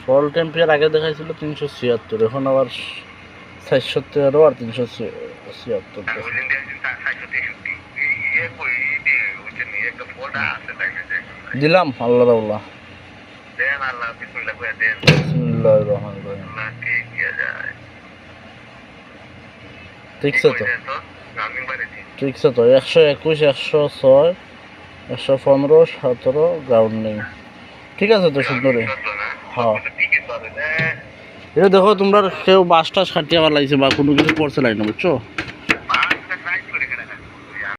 ফল টেম্পিয়ার আগে দেখাইছিল 376, এখন আবার 413 আর 376। দিলাম আল্লাহ রাউলা। বিসমিল্লাহির রহমানির রহিম। ঠিক আছে তো, ঠিক আছে তো। 121, 106, 115, 17 গ্রাউন্ড নেই। ঠিক আছে তো সুন্দরী। হ্যাঁ এটা দেখো তোমরা কেউ বাস টাস খাটিয়ে আবার লাগছে বা কোনো কিছু পড়ছে লাইনে, বুঝছো?